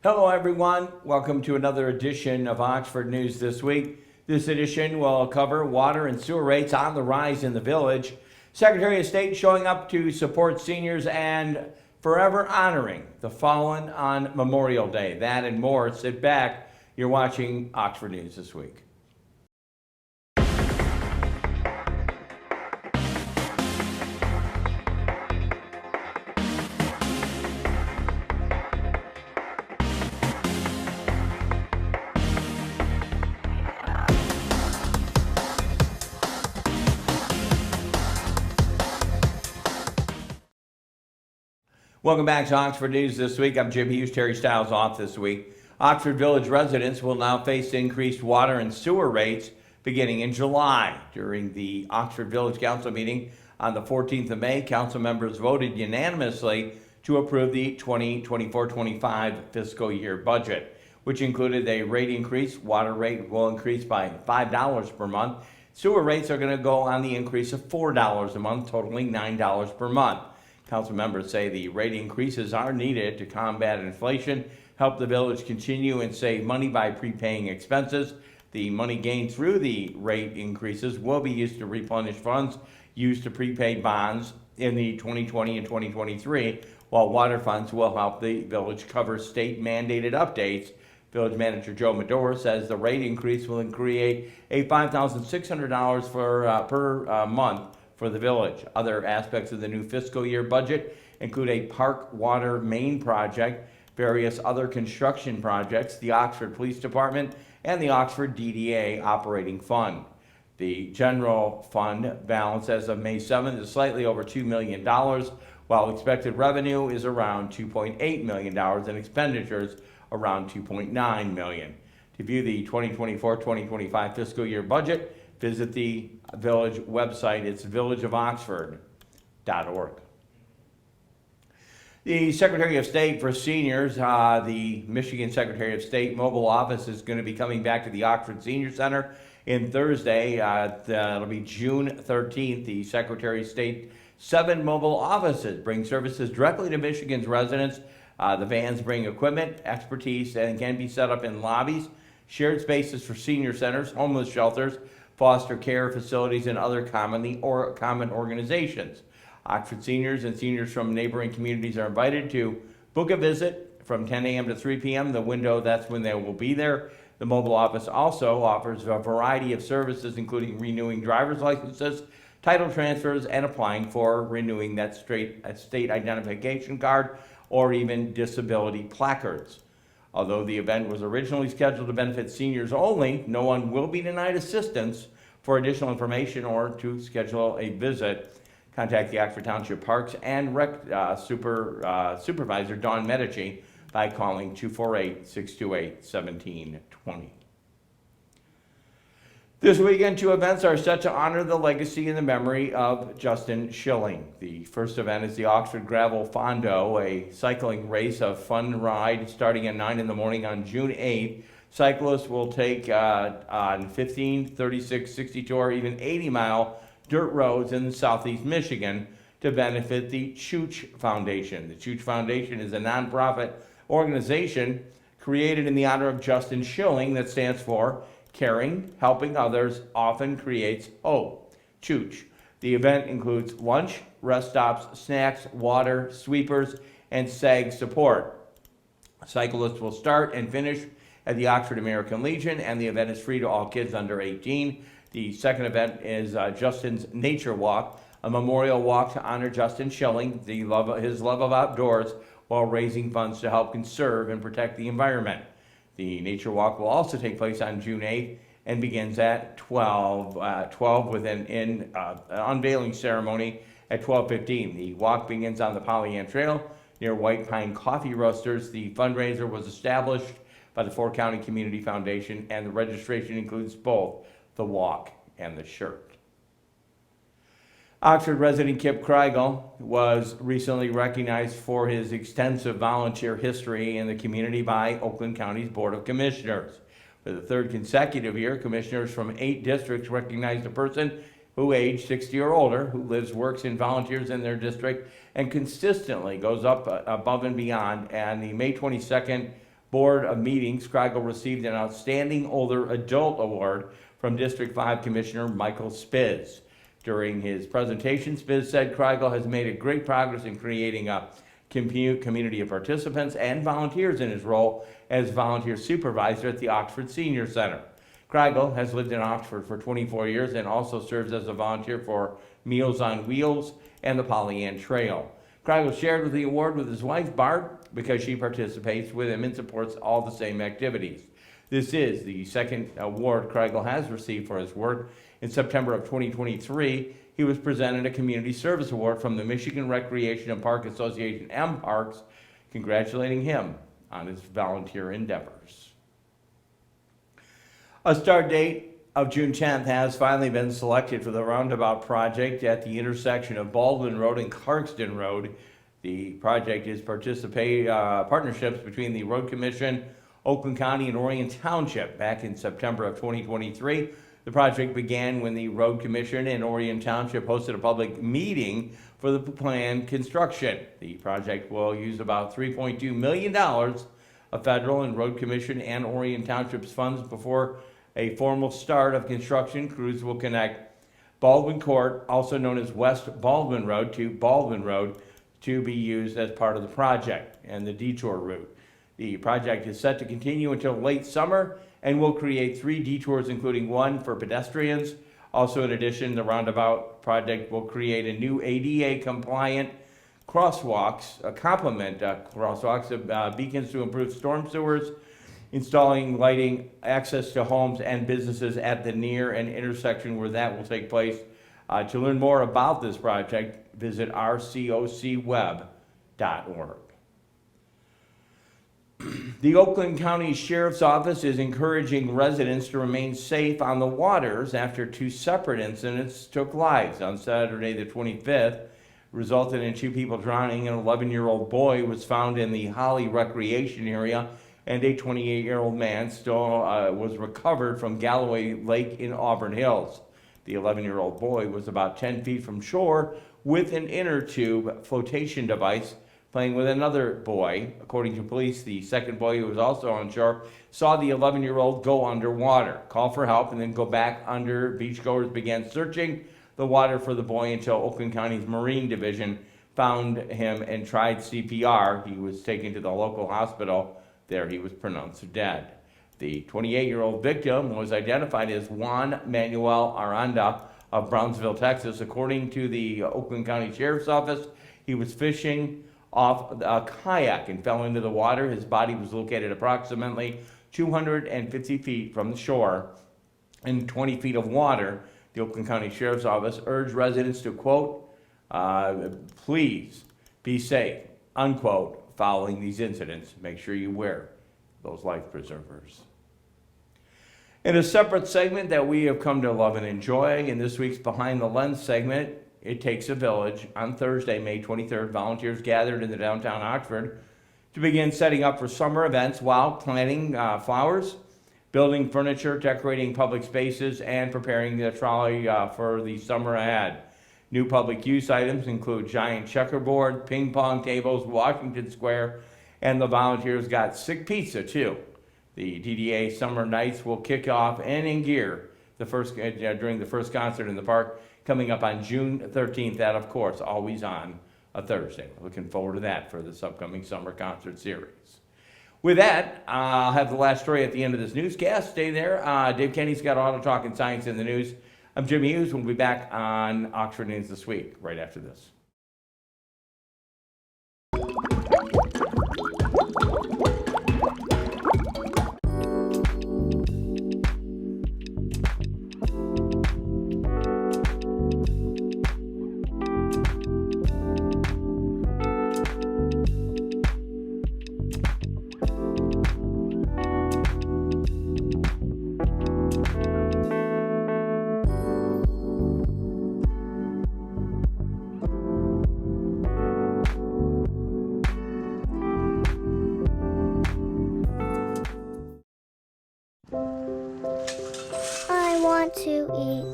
Hello, everyone. Welcome to another edition of Oxford News This Week. This edition will cover water and sewer rates on the rise in the village, Secretary of State showing up to support seniors, and forever honoring the fallen on Memorial Day. That and more. Sit back. You're watching Oxford News This Week. Welcome back to Oxford News This Week. I'm Jim Hughes. Terry Stiles off this week. Oxford Village residents will now face increased water and sewer rates beginning in July. During the Oxford Village Council meeting on the 14th of May, council members voted unanimously to approve the 2024-25 fiscal year budget, which included a rate increase. Water rate will increase by $5 per month. Sewer rates are going to go on the increase of $4 a month, totaling $9 per month. Council members say the rate increases are needed to combat inflation, help the village continue and save money by prepaying expenses. The money gained through the rate increases will be used to replenish funds used to prepay bonds in the 2020 and 2023, while water funds will help the village cover state mandated updates. Village Manager Joe Medora says the rate increase will create a $5,600 per month for the village. Other aspects of the new fiscal year budget include a park water main project, various other construction projects, the Oxford Police Department, and the Oxford DDA operating fund. The general fund balance as of May 7th is slightly over $2 million, while expected revenue is around $2.8 million and expenditures around $2.9 million. To view the 2024-2025 fiscal year budget, visit the village website. It's villageofoxford.org. The Secretary of State for Seniors, the Michigan Secretary of State mobile office is going to be coming back to the Oxford Senior Center in Thursday. That'll be June 13th. The Secretary of State 7 mobile offices bring services directly to Michigan's residents. The vans bring equipment, expertise, and can be set up in lobbies, shared spaces for senior centers, homeless shelters, foster care facilities, and other common organizations. Oxford seniors and seniors from neighboring communities are invited to book a visit from 10 a.m. to 3 p.m. The window, that's when they will be there. The mobile office also offers a variety of services, including renewing driver's licenses, title transfers, and applying for renewing that state identification card or even disability placards. Although the event was originally scheduled to benefit seniors only, no one will be denied assistance. For additional information or to schedule a visit, contact the Oxford Township Parks and Rec Supervisor Dawn Medici by calling 248-628-1720. This weekend, 2 events are set to honor the legacy and the memory of Justin Schilling. The first event is the Oxford Gravel Fondo, a cycling race, a fun ride starting at 9 in the morning on June 8th. Cyclists will take on 15, 36, 62, or even 80-mile dirt roads in southeast Michigan to benefit the Chooch Foundation. The Chooch Foundation is a nonprofit organization created in the honor of Justin Schilling that stands for Caring, Helping Others Often Creates Hope. Chooch. The event includes lunch, rest stops, snacks, water, sweepers, and SAG support. Cyclists will start and finish at the Oxford American Legion, and the event is free to all kids under 18. The second event is Justin's Nature Walk, a memorial walk to honor Justin Schilling, his love of outdoors, while raising funds to help conserve and protect the environment. The Nature Walk will also take place on June 8th and begins at 12 with an unveiling ceremony at 12:15. The walk begins on the Pollyann Trail near White Pine Coffee Roasters. The fundraiser was established by the Four County Community Foundation, and the registration includes both the walk and the shirt. Oxford resident Kip Kreigel was recently recognized for his extensive volunteer history in the community by Oakland County's Board of Commissioners. For the third consecutive year, commissioners from 8 districts recognized a person who aged 60 or older, who lives, works, and volunteers in their district, and consistently goes up above and beyond. And the May 22nd Board of Meetings, Kreigel received an Outstanding Older Adult Award from District 5 Commissioner Michael Spiz. During his presentation, Spiz said Kreigel has made a great progress in creating a community of participants and volunteers in his role as volunteer supervisor at the Oxford Senior Center. Kreigel has lived in Oxford for 24 years and also serves as a volunteer for Meals on Wheels and the Pollyann Trail. Kreigel shared the award with his wife, Barb, because she participates with him and supports all the same activities. This is the second award Kreigel has received for his work. In September of 2023, he was presented a Community Service Award from the Michigan Recreation and Park Association, M-Parks, congratulating him on his volunteer endeavors. A start date of June 10th has finally been selected for the roundabout project at the intersection of Baldwin Road and Clarkston Road. The project is partnerships between the Road Commission, Oakland County, and Orion Township. Back in September of 2023, the project began when the Road Commission and Orion Township hosted a public meeting for the planned construction. The project will use about $3.2 million of federal and Road Commission and Orion Township's funds before a formal start of construction. Crews will connect Baldwin Court, also known as West Baldwin Road, to Baldwin Road to be used as part of the project and the detour route. The project is set to continue until late summer and will create 3 detours, including one for pedestrians. Also, in addition, the roundabout project will create a new ADA-compliant crosswalks, beacons to improve storm sewers, installing lighting, access to homes and businesses at the near and intersection where that will take place. To learn more about this project, visit rcocweb.org. The Oakland County Sheriff's Office is encouraging residents to remain safe on the waters after 2 separate incidents took lives. On Saturday the 25th, resulted in 2 people drowning. An 11-year-old boy was found in the Holly Recreation Area, and a 28-year-old man still was recovered from Galloway Lake in Auburn Hills. The 11-year-old boy was about 10 feet from shore with an inner tube flotation device, playing with another boy. According to police, the second boy, who was also on shore, saw the 11-year-old go underwater, call for help, and then go back under. Beachgoers began searching the water for the boy until Oakland County's Marine Division found him and tried CPR. He was taken to the local hospital. There he was pronounced dead. The 28-year-old victim was identified as Juan Manuel Aranda of Brownsville, Texas. According to the Oakland County Sheriff's Office, he was fishing off a kayak and fell into the water. His body was located approximately 250 feet from the shore in 20 feet of water. The Oakland County Sheriff's Office urged residents to, quote, please be safe, unquote, following these incidents. Make sure you wear those life preservers. In a separate segment that we have come to love and enjoy, in this week's Behind the Lens segment, It Takes a Village. On Thursday, May 23rd, volunteers gathered in the downtown Oxford to begin setting up for summer events while planting flowers, building furniture, decorating public spaces, and preparing the trolley for the summer ahead. New public use items include giant checkerboard, ping pong tables, Washington Square, and the volunteers got sick pizza too. The DDA Summer Nights will kick off and in gear during the first concert in the park, coming up on June 13th. That, of course, always on a Thursday. Looking forward to that for this upcoming summer concert series. With that, I'll have the last story at the end of this newscast. Stay there. Dave Kenny's got Auto Talk and Science in the News. I'm Jim Hughes. We'll be back on Oxford News This Week right after this. I want to eat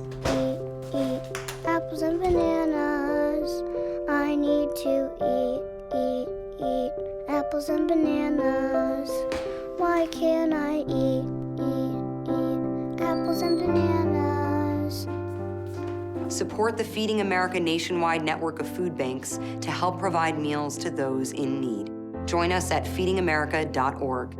apples and bananas. I need to eat apples and bananas. Why can't I eat apples and bananas? Support the Feeding America nationwide network of food banks to help provide meals to those in need. Join us at feedingamerica.org.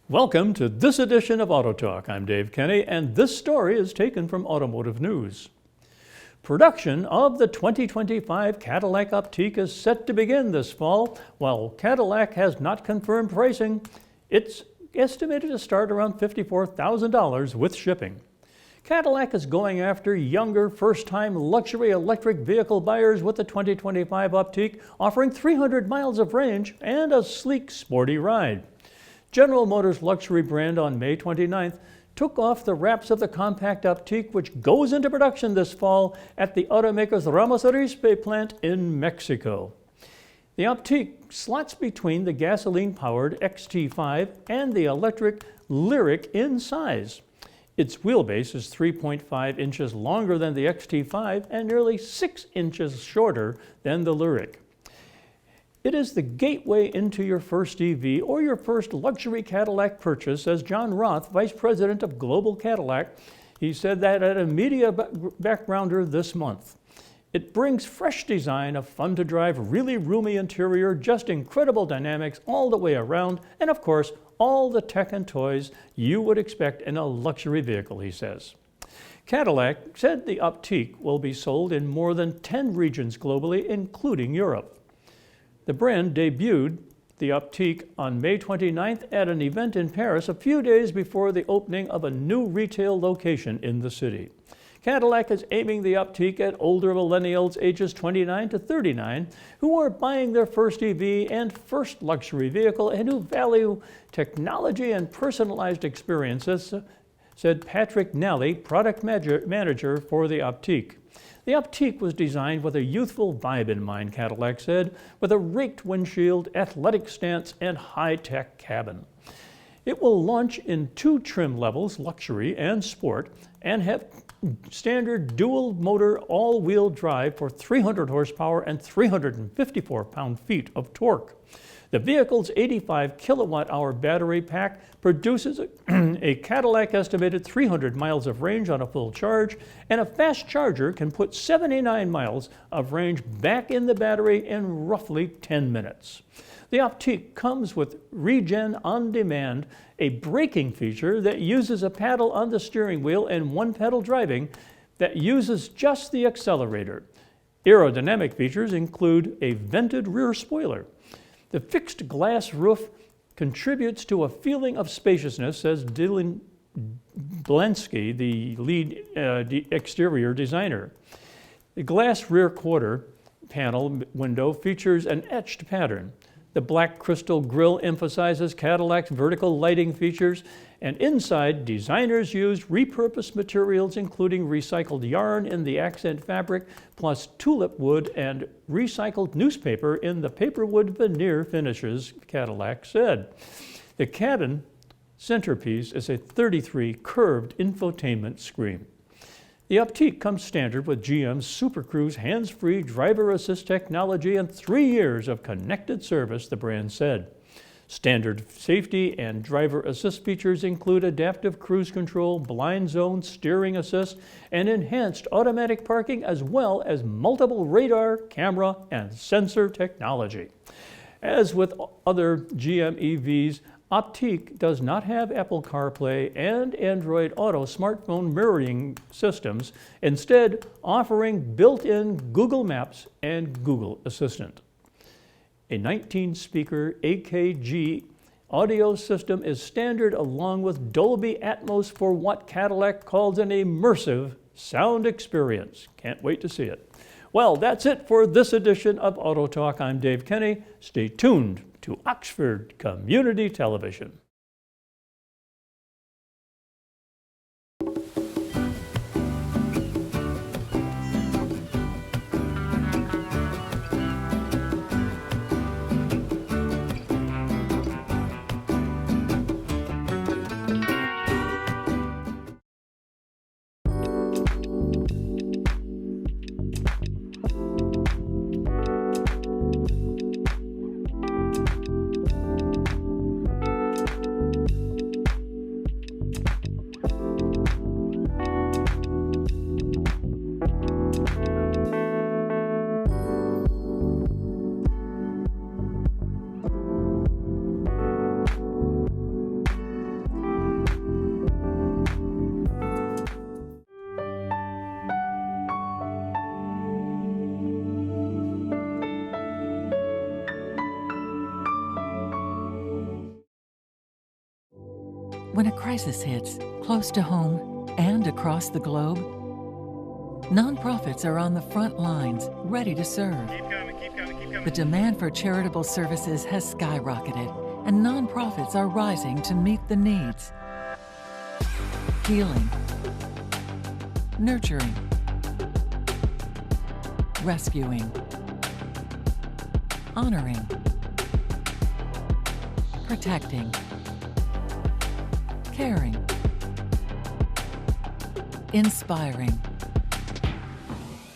Welcome to this edition of Auto Talk. I'm Dave Kenny, and this story is taken from Automotive News. Production of the 2025 Cadillac Optiq is set to begin this fall. While Cadillac has not confirmed pricing, it's estimated to start around $54,000 with shipping. Cadillac is going after younger, first-time luxury electric vehicle buyers with the 2025 Optiq, offering 300 miles of range and a sleek, sporty ride. General Motors luxury brand on May 29th took off the wraps of the compact Optiq, which goes into production this fall at the automaker's Ramos Arizpe plant in Mexico. The Optiq slots between the gasoline-powered XT5 and the electric Lyriq in size. Its wheelbase is 3.5 inches longer than the XT5 and nearly 6 inches shorter than the Lyriq. It is the gateway into your first EV or your first luxury Cadillac purchase, says John Roth, Vice President of Global Cadillac. He said that at a media backgrounder this month. It brings fresh design, a fun-to-drive, really roomy interior, just incredible dynamics all the way around, and of course, all the tech and toys you would expect in a luxury vehicle, he says. Cadillac said the Optiq will be sold in more than 10 regions globally, including Europe. The brand debuted the Optiq on May 29th at an event in Paris a few days before the opening of a new retail location in the city. Cadillac is aiming the Optiq at older millennials ages 29 to 39 who are buying their first EV and first luxury vehicle and who value technology and personalized experiences, said Patrick Nally, product manager for the Optiq. The Optiq was designed with a youthful vibe in mind, Cadillac said, with a raked windshield, athletic stance, and high-tech cabin. It will launch in 2 trim levels, luxury and sport, and have standard dual-motor all-wheel drive for 300 horsepower and 354 pound-feet of torque. The vehicle's 85 kilowatt-hour battery pack produces a Cadillac estimated 300 miles of range on a full charge, and a fast charger can put 79 miles of range back in the battery in roughly 10 minutes. The Optiq comes with Regen On Demand, a braking feature that uses a paddle on the steering wheel and one-pedal driving that uses just the accelerator. Aerodynamic features include a vented rear spoiler. The fixed glass roof contributes to a feeling of spaciousness, says Dylan Blansky, the lead exterior designer. The glass rear quarter panel window features an etched pattern. The black crystal grille emphasizes Cadillac's vertical lighting features, and inside, designers used repurposed materials including recycled yarn in the accent fabric, plus tulip wood and recycled newspaper in the paperwood veneer finishes, Cadillac said. The cabin centerpiece is a 33 curved infotainment screen. The Optiq comes standard with GM's Super Cruise hands-free driver assist technology and 3 years of connected service, the brand said. Standard safety and driver assist features include adaptive cruise control, blind zone steering assist, and enhanced automatic parking, as well as multiple radar, camera, and sensor technology. As with other GM EVs, Optiq does not have Apple CarPlay and Android Auto smartphone mirroring systems, instead offering built-in Google Maps and Google Assistant. A 19-speaker AKG audio system is standard, along with Dolby Atmos for what Cadillac calls an immersive sound experience. Can't wait to see it. Well, that's it for this edition of Auto Talk. I'm Dave Kenny. Stay tuned to Oxford Community Television. When a crisis hits, close to home and across the globe, nonprofits are on the front lines, ready to serve. Keep coming. The demand for charitable services has skyrocketed, and nonprofits are rising to meet the needs. Healing, nurturing, rescuing, honoring, protecting, caring, inspiring.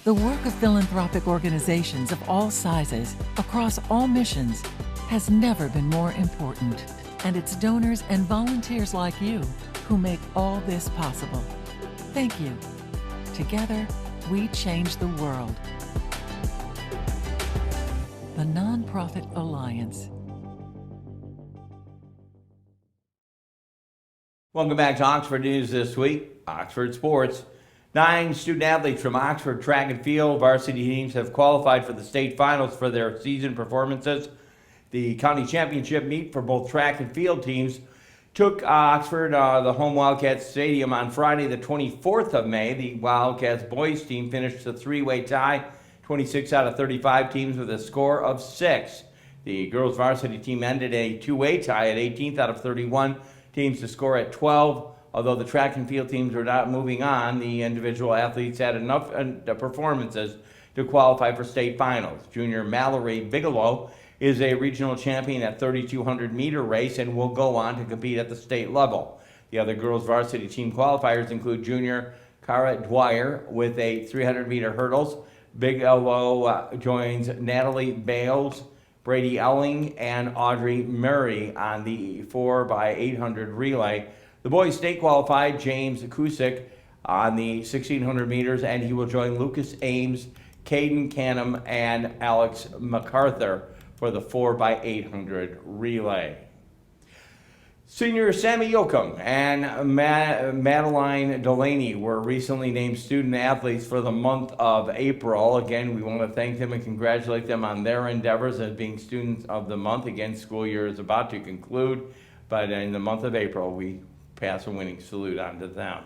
The work of philanthropic organizations of all sizes, across all missions, has never been more important. And it's donors and volunteers like you who make all this possible. Thank you. Together, we change the world. The Nonprofit Alliance. Welcome back to Oxford News this week. Oxford Sports. 9 student athletes from Oxford track and field varsity teams have qualified for the state finals for their season performances. The county championship meet for both track and field teams took Oxford, the home Wildcats Stadium on Friday, the 24th of May. The Wildcats boys team finished a 3-way tie, 26 out of 35 teams with a score of 6. The girls varsity team ended a 2-way tie at 18th out of 31 teams to score at 12. Although the track and field teams were not moving on, the individual athletes had enough performances to qualify for state finals. Junior Mallory Bigelow is a regional champion at 3,200 meter race and will go on to compete at the state level. The other girls varsity team qualifiers include junior Cara Dwyer with a 300 meter hurdles. Bigelow joins Natalie Bales, Brady Elling, and Audrey Murray on the 4x800 relay. The boys state qualified James Kusick on the 1,600 meters, and he will join Lucas Ames, Caden Canham, and Alex MacArthur for the 4x800 relay. Senior Sammy Yoakum and Madeline Delaney were recently named student athletes for the month of April. Again, we want to thank them and congratulate them on their endeavors as being students of the month. Again, school year is about to conclude, but in the month of April, we pass a winning salute on to them.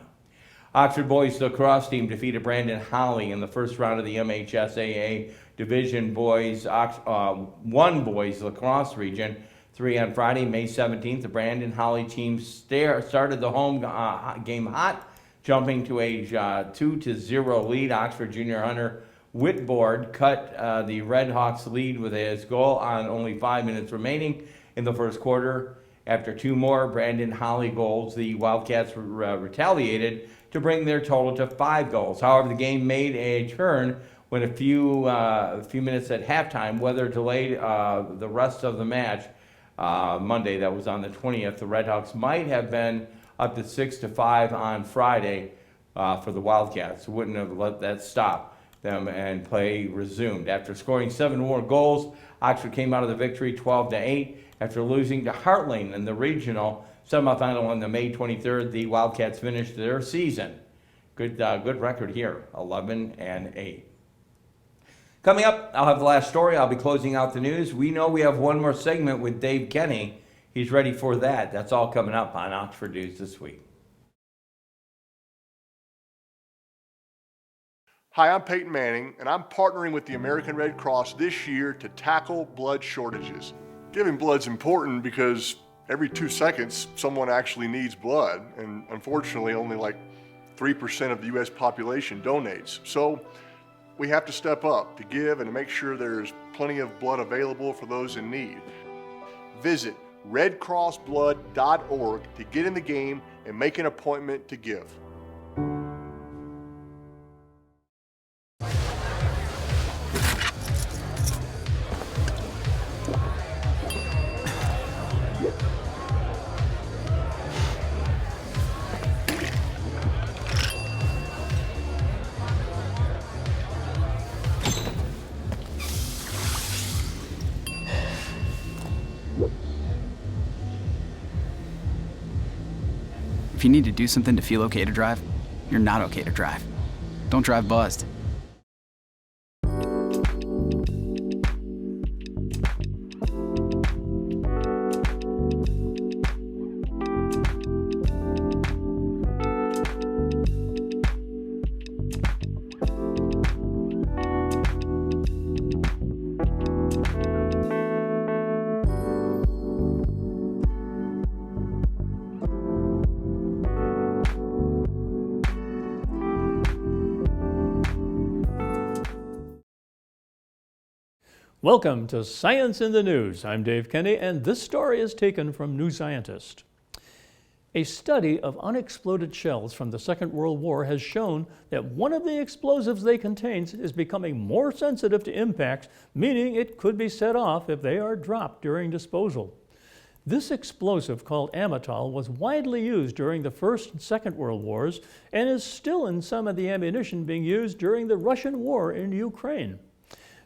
Oxford boys lacrosse team defeated Brandon Holly in the first round of the MHSAA Division Boys 1 boys lacrosse region 3 on Friday, May 17th. The Brandon Holly team started the home game hot, jumping to a 2-0 lead. Oxford junior Hunter Whitboard cut the Red Hawks lead with his goal on only 5 minutes remaining in the first quarter. After 2 more Brandon Holly goals, the Wildcats retaliated to bring their total to 5 goals. However, the game made a turn when a few minutes at halftime, weather delayed the rest of the match. Monday, that was on the 20th. The Red Hawks might have been up to 6-5 on Friday for the Wildcats. Wouldn't have let that stop them, and play resumed. After scoring 7 more goals, Oxford came out of the victory 12-8. After losing to Hartling in the regional semifinal on the May 23rd, the Wildcats finished their season. Good record here, 11-8. Coming up, I'll have the last story. I'll be closing out the news. We know we have one more segment with Dave Kenny. He's ready for that. That's all coming up on Oxford News this week. Hi, I'm Peyton Manning, and I'm partnering with the American Red Cross this year to tackle blood shortages. Giving blood's important because every 2 seconds, someone actually needs blood, and unfortunately, only like 3% of the U.S. population donates. So we have to step up to give and to make sure there's plenty of blood available for those in need. Visit redcrossblood.org to get in the game and make an appointment to give. If you need to do something to feel okay to drive, you're not okay to drive. Don't drive buzzed. Welcome to Science in the News. I'm Dave Kenny, and this story is taken from New Scientist. A study of unexploded shells from the Second World War has shown that one of the explosives they contain is becoming more sensitive to impacts, meaning it could be set off if they are dropped during disposal. This explosive, called amytal, was widely used during the First and Second World Wars and is still in some of the ammunition being used during the Russian war in Ukraine.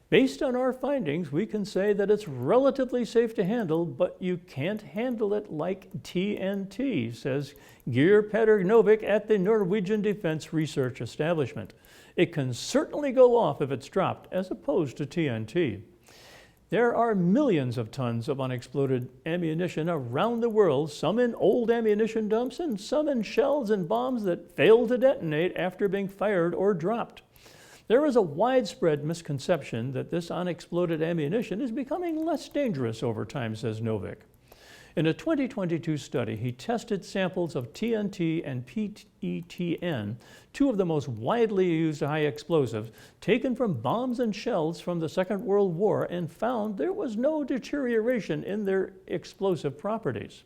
Based on our findings, we can say that it's relatively safe to handle, but you can't handle it like TNT, says Geir Petter Novik at the Norwegian Defense Research Establishment. It can certainly go off if it's dropped, as opposed to TNT. There are millions of tons of unexploded ammunition around the world, some in old ammunition dumps and some in shells and bombs that fail to detonate after being fired or dropped. There is a widespread misconception that this unexploded ammunition is becoming less dangerous over time, says Novik. In a 2022 study, he tested samples of TNT and PETN, two of the most widely used high explosives, taken from bombs and shells from the Second World War, and found there was no deterioration in their explosive properties.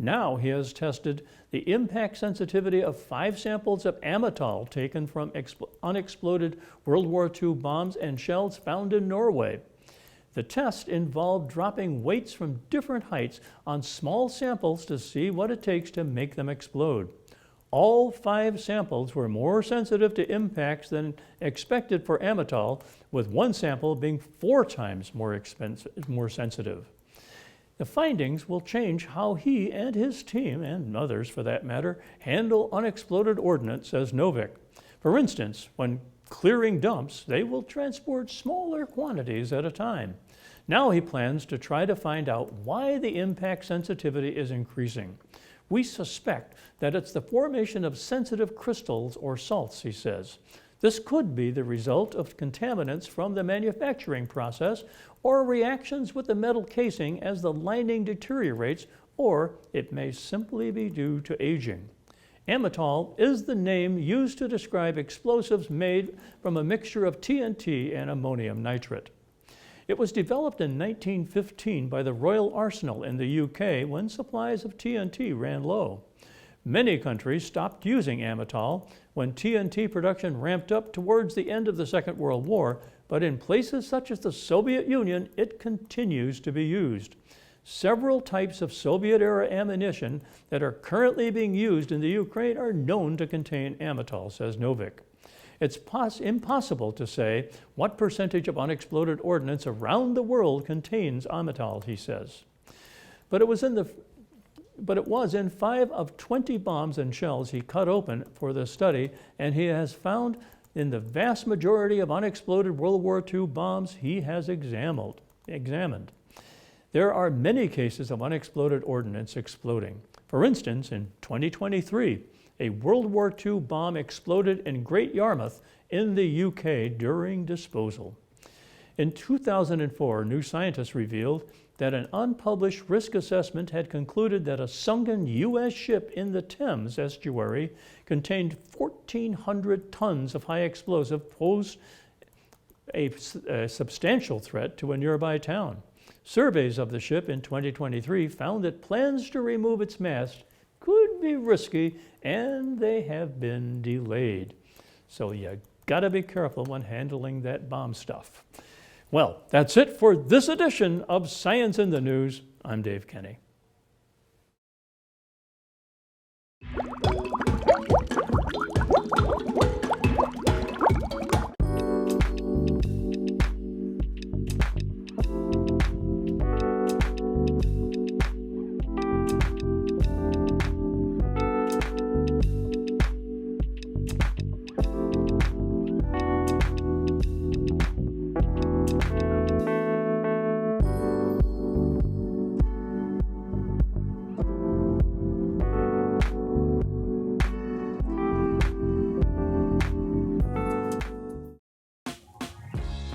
Now he has tested the impact sensitivity of 5 samples of amytal taken from unexploded World War II bombs and shells found in Norway. The test involved dropping weights from different heights on small samples to see what it takes to make them explode. All 5 samples were more sensitive to impacts than expected for amytal, with one sample being 4 times more sensitive. The findings will change how he and his team, and others for that matter, handle unexploded ordnance, says Novik. For instance, when clearing dumps, they will transport smaller quantities at a time. Now he plans to try to find out why the impact sensitivity is increasing. We suspect that it's the formation of sensitive crystals or salts, he says. This could be the result of contaminants from the manufacturing process or reactions with the metal casing as the lining deteriorates, or it may simply be due to aging. Amytal is the name used to describe explosives made from a mixture of TNT and ammonium nitrate. It was developed in 1915 by the Royal Arsenal in the UK when supplies of TNT ran low. Many countries stopped using amytal when TNT production ramped up towards the end of the Second World War, but in places such as the Soviet Union, it continues to be used. Several types of Soviet-era ammunition that are currently being used in the Ukraine are known to contain amytal, says Novik. It's impossible to say what percentage of unexploded ordnance around the world contains amytal, he says. But it was in 5 of 20 bombs and shells he cut open for the study, and he has found in the vast majority of unexploded World War II bombs he has examined. There are many cases of unexploded ordnance exploding. For instance, in 2023, a World War II bomb exploded in Great Yarmouth in the UK during disposal. In 2004, New Scientist revealed that an unpublished risk assessment had concluded that a sunken U.S. ship in the Thames estuary contained 1,400 tons of high explosive, posed a substantial threat to a nearby town. Surveys of the ship in 2023 found that plans to remove its mast could be risky, and they have been delayed. So you gotta be careful when handling that bomb stuff. Well, that's it for this edition of Science in the News. I'm Dave Kenny.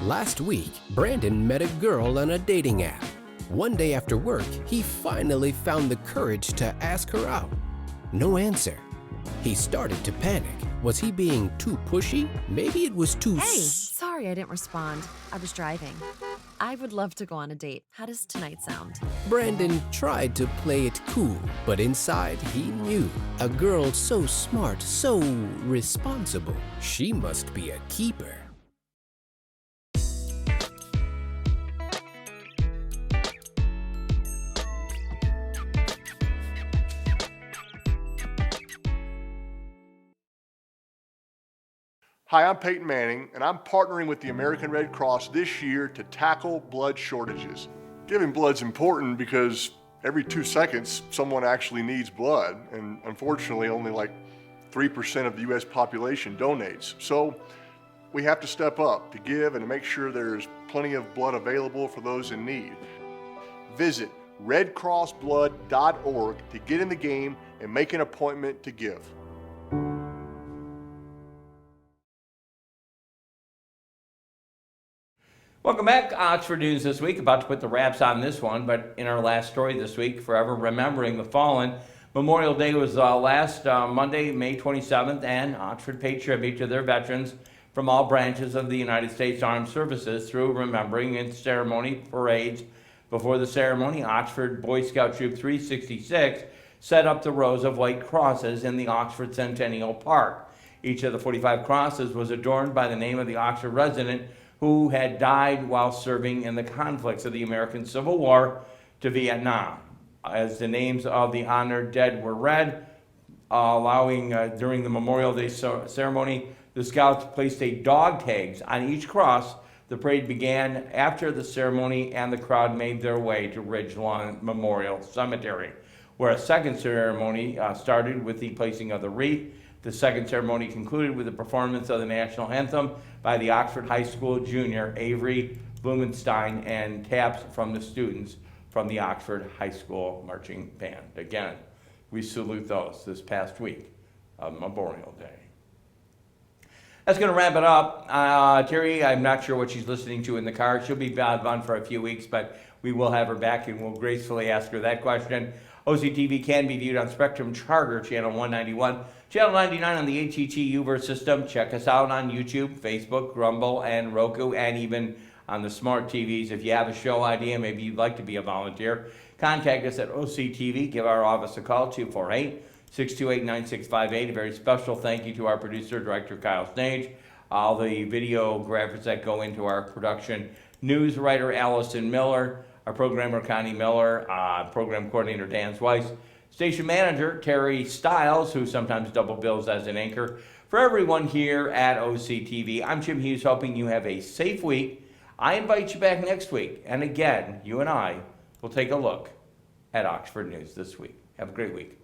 Last week, Brandon met a girl on a dating app. One day after work, he finally found the courage to ask her out. No answer. He started to panic. Was he being too pushy? Maybe it was too Hey, sorry I didn't respond. I was driving. I would love to go on a date. How does tonight sound? Brandon tried to play it cool, but inside he knew. A girl so smart, so responsible. She must be a keeper. Hi, I'm Peyton Manning, and I'm partnering with the American Red Cross this year to tackle blood shortages. Giving blood's important because every 2 seconds, someone actually needs blood, and unfortunately, only like 3% of the U.S. population donates. So we have to step up to give and to make sure there's plenty of blood available for those in need. Visit redcrossblood.org to get in the game and make an appointment to give. Welcome back. Oxford News this week. About to put the wraps on this one, but in our last story this week, forever remembering the fallen. Memorial Day was last Monday, May 27th, and Oxford paid tribute to their veterans from all branches of the United States Armed Services through remembering and ceremony parades. Before the ceremony, Oxford Boy Scout Troop 366 set up the rows of white crosses in the Oxford Centennial Park. Each of the 45 crosses was adorned by the name of the Oxford resident who had died while serving in the conflicts of the American Civil War to Vietnam. As the names of the honored dead were read, during the Memorial Day ceremony, the Scouts placed dog tags on each cross. The parade began after the ceremony, and the crowd made their way to Ridgelawn Memorial Cemetery, where a second ceremony started with the placing of the wreath. The second ceremony concluded with the performance of the national anthem by the Oxford High School junior Avery Blumenstein and taps from the students from the Oxford High School marching band. Again, we salute those this past week of Memorial Day. That's going to wrap it up. Terry, I'm not sure what she's listening to in the car. She'll be gone for a few weeks, but we will have her back and we'll gracefully ask her that question. OCTV can be viewed on Spectrum Charter, Channel 191, Channel 99 on the AT&T Uver system. Check us out on YouTube, Facebook, Rumble, and Roku, and even on the smart TVs. If you have a show idea, maybe you'd like to be a volunteer, contact us at OCTV. Give our office a call, 248-628-9658. A very special thank you to our producer, Director Kyle Snage, all the videographers that go into our production, news writer Allison Miller, our programmer Connie Miller, program coordinator Dan Weiss, station manager Terry Stiles, who sometimes double bills as an anchor. For everyone here at OCTV, I'm Jim Hughes, hoping you have a safe week. I invite you back next week, and again, you and I will take a look at Oxford News this week. Have a great week.